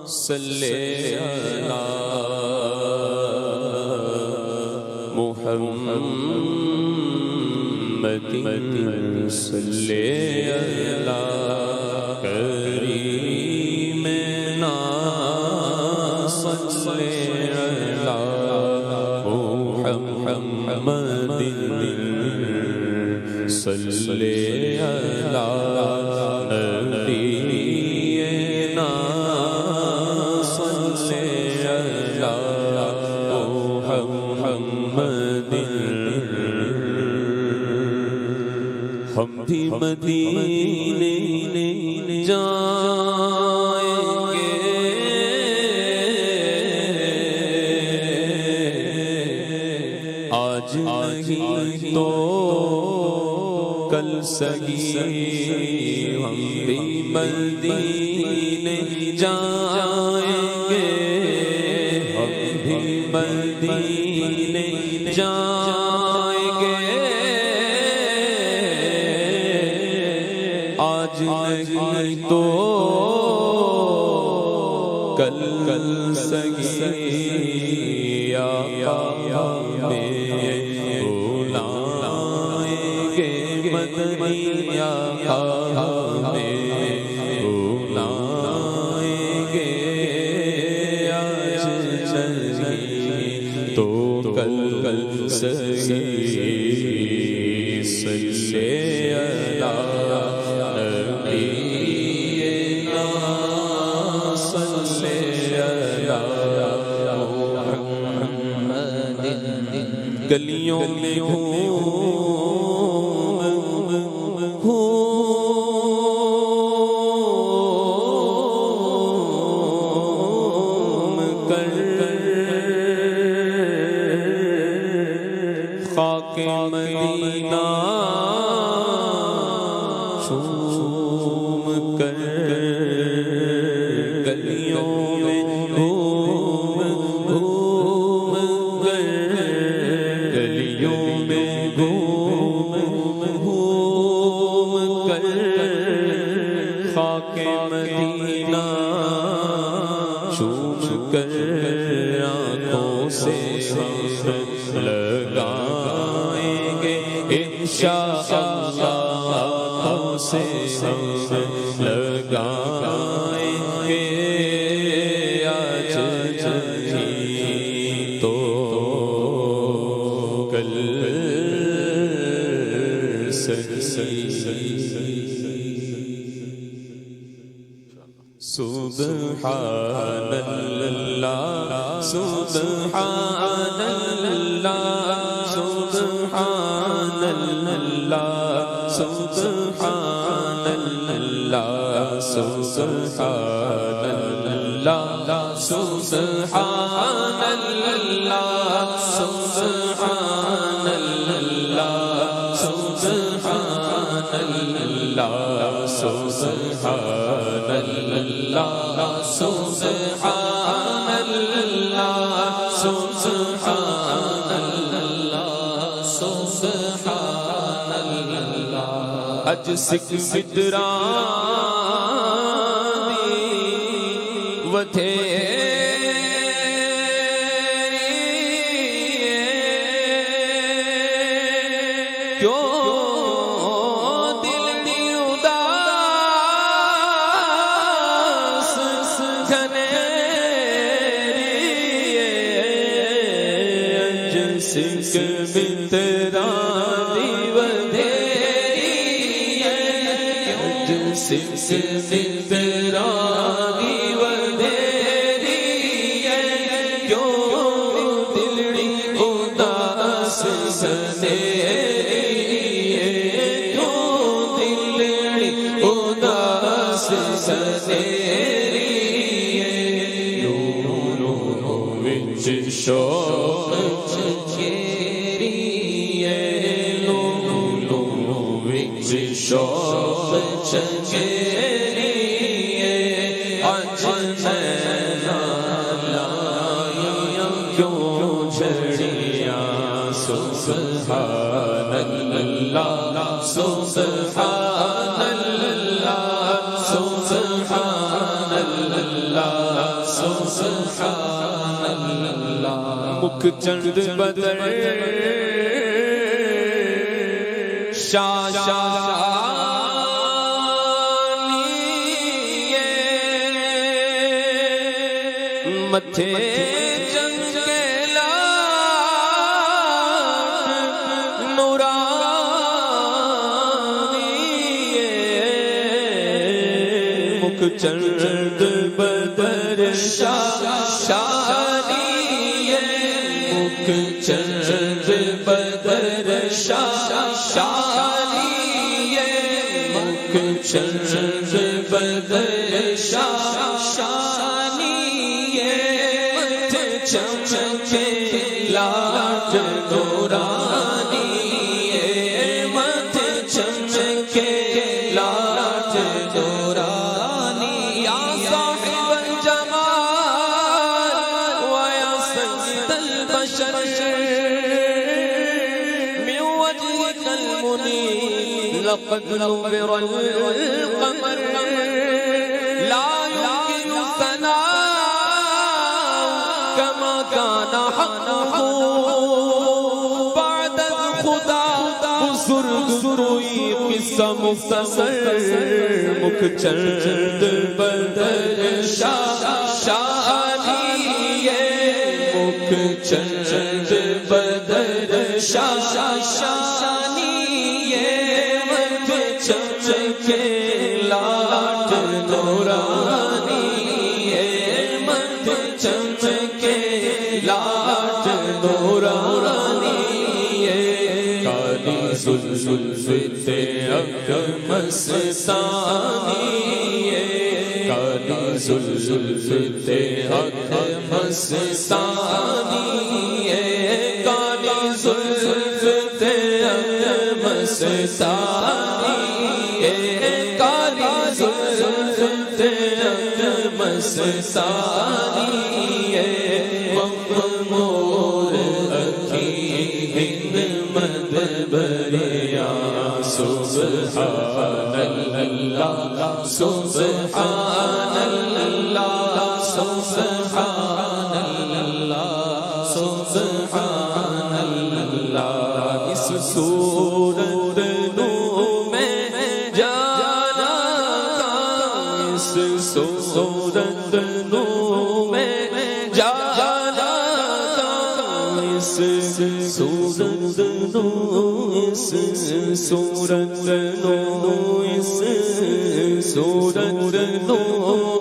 صلی علی محمد صلی علی کریمنا صلی علی محمد صلی علی نبینا صلی علی محمد ہم بھی مدینے جائیں گے آج نہیں تو کل سہی ہم بھی مدینے جائیں گے ہم بھی مدینے جائیں گے آج نہیں تو کل سہی آقا ہمیں بلائیں گے مدنی آقا ہمیں بلائیں گے آج نہیں تو کل سہی صلی علی نبینا صلی علی محمد گلیوں میں خاک مدینہ چوم کر گلیوں میں گھوم کر گلیوں میں گھوم کر خاک مدینہ چوم کر آنکھوں سے لگائیں گے انشاءاللہ آنکھوں سے لگائیں گے آج نہیں تو کل سبحان اللہ سبحان اللہ سبحان اللہ سبحان اللہ سبحان اللہ سبحان اللہ سبحان اللہ سبحان اللہ سبحان اللہ سبحان اللہ سبحان اللہ سبحان اللہ اج سکھ بدرانی وتھے سکھ بترانی ودھیری اج سکھ بترانی ودھیری کیوں دلڑی اداس سنیری کیوں دلڑی اداس سنیری وچ شوق شوق چکیری آج نینا لائیاں کیوں جھڑیاں سبحان اللہ سبحان اللہ سبحان سبحان اللہ مکھ چند بدر متھے چند کے لاٹ نورانی مکھ چند بدر شانی مکھ چند بدر شانی مکھ چند بدر شانی چمچے لاٹ نورانی مت چمچے لاٹ نورانی یا صاحب الجمال ویا سید البشر من وجهك المنير لقد نور القمر لا يمكن ثناء كما كان حقه بعد الخدا بزرگ کوئی قصہ مختصر مکھ چند بدر شانی مکھ چند بدر شانی مکھ چمچے لاٹ نورانی مکھ چمچے لاٹ نورانی کالی زلف اک مستانی کالی زلف اک مستانی کالی زلف اک مستانی کالی زلف اک مستانی مغمور اکھیں مدبریا سبحان اللہ سبحان اللہ سبحان اللہ سبحان اللہ اس صورت نو میں جانا اس صورت نو میں جانا اس صورت نو اس صورت نو اس صورت نو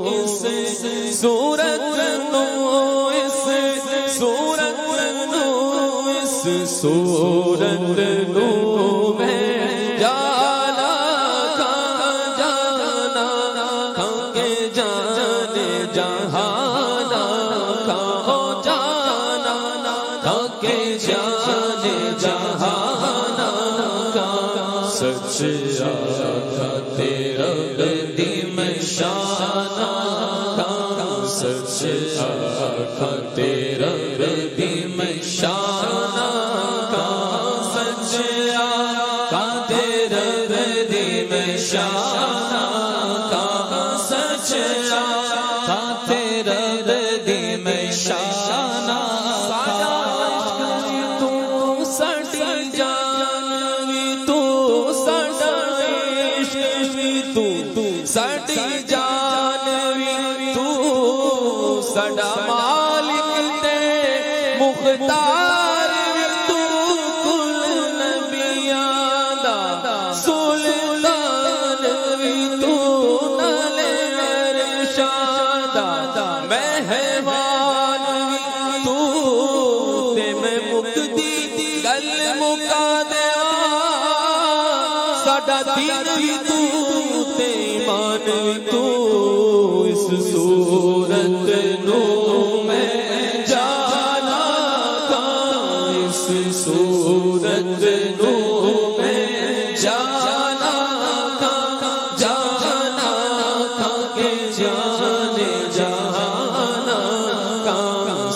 اس صورت نو اس صورت نو اس صورت نو میں جانا جانا کے جانے جہانا کھو جانا کے جانے جہانا سچ آقا تیرا بدی میں شانہ سچ آقا تیرا بدی میں شانہ سچ آقا تیرا بدی میں شانہ سچ آقا تیرا بدی میں شانہ تو سڑی جانوی تو سڑی جانوی تو سڑا مالک تے مختار تو کل نبیاں دا سلطان وی تو نال ارشاد مہمان وی تو تے میں مکدی گل مکا دیواں ساڈا دین وی تو تے ایمان وی تو اس صورت نو میں جانا کا اس صورت نو میں جانا کا جانا کا کہ جانے جہانا کا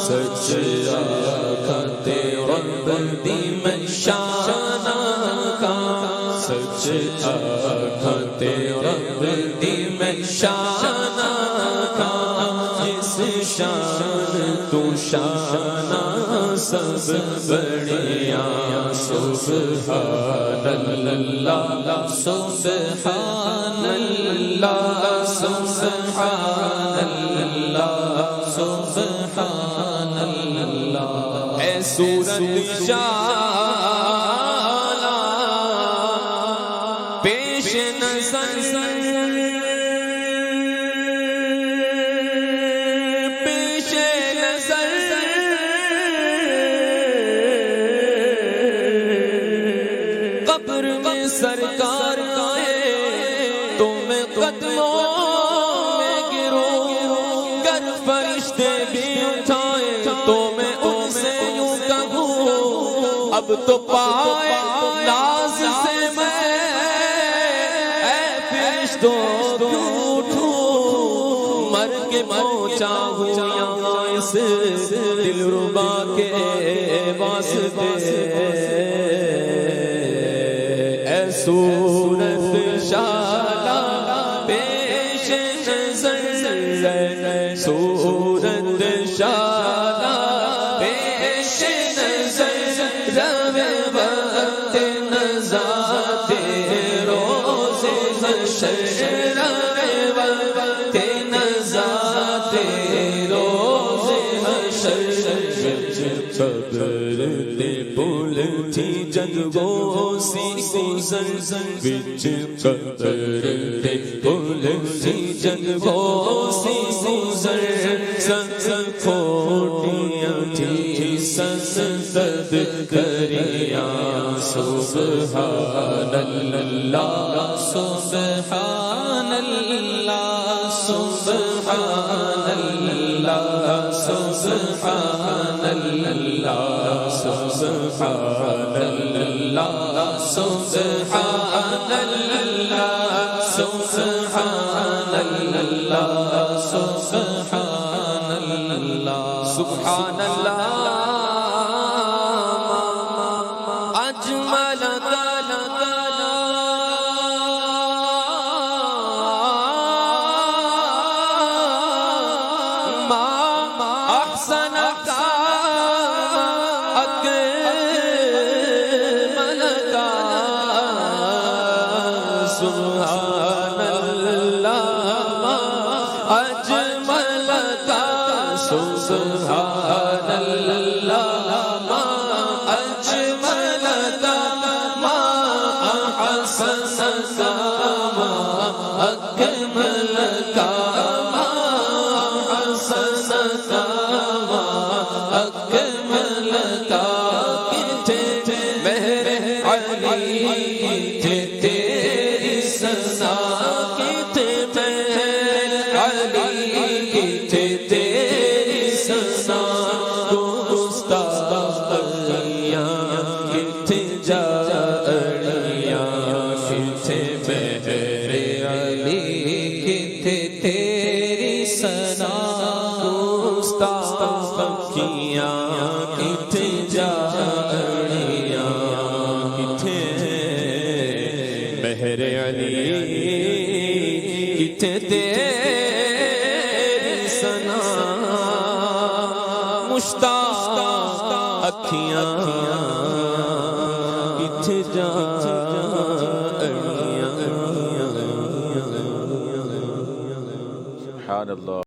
سچ آقا تیرا بدی میں شانہ کا سچ آقا تیرا بدی میں شانہ کا شان تو شانہ سب بڑیا سبحان اللہ سبحان اللہ سبحان اللہ سبحان اللہ اے صورت شالا پیش نظر قبر میں سرکار آئے تو میں قدموں میں گروں گر فرشتے بھی اٹھائے تو میں ان سے یوں کہوں اب تو پائے ناز سے میں اے فرشتوں کیوں اٹھوں مر کے پہنچا ہوں یہاں اس دلربا کے واسطے صورت شالا پیش نظر صورت شالا پیش نظر روے وقت نزاعت روز حشر روے وقت نزاعت روز حشر قبر دے پل تھی جدوں سی گزر وچ قبر دے پل تھی جدوں سی گزر سنگ کھوٹیاں تھی سنسد کریا سبحان اللہ سبحان اللہ سبحان اللہ سبحان اللہ سبحان اللہ سبحان اللہ سبحان اللہ سبحان اللہ سبحان اللہ اجمل سبحان اللہ اجمل کا سبحان اللہ اجمل کا ما احسن کا ما اکمل کا ما احسن کا ما اکمل کا کتنے مہر علی کتنے سنا کتنے علی کتنے سنا گستاخیاں کتنے جاڑیاں کتنے مہر علی کتنے تیری سنا گستاخیاں کتنے جاڑیاں کتنے مہر علی کتنے تیری سنا مشتاق اکھیاں کتنے جاڑیاں سبحان اللہ.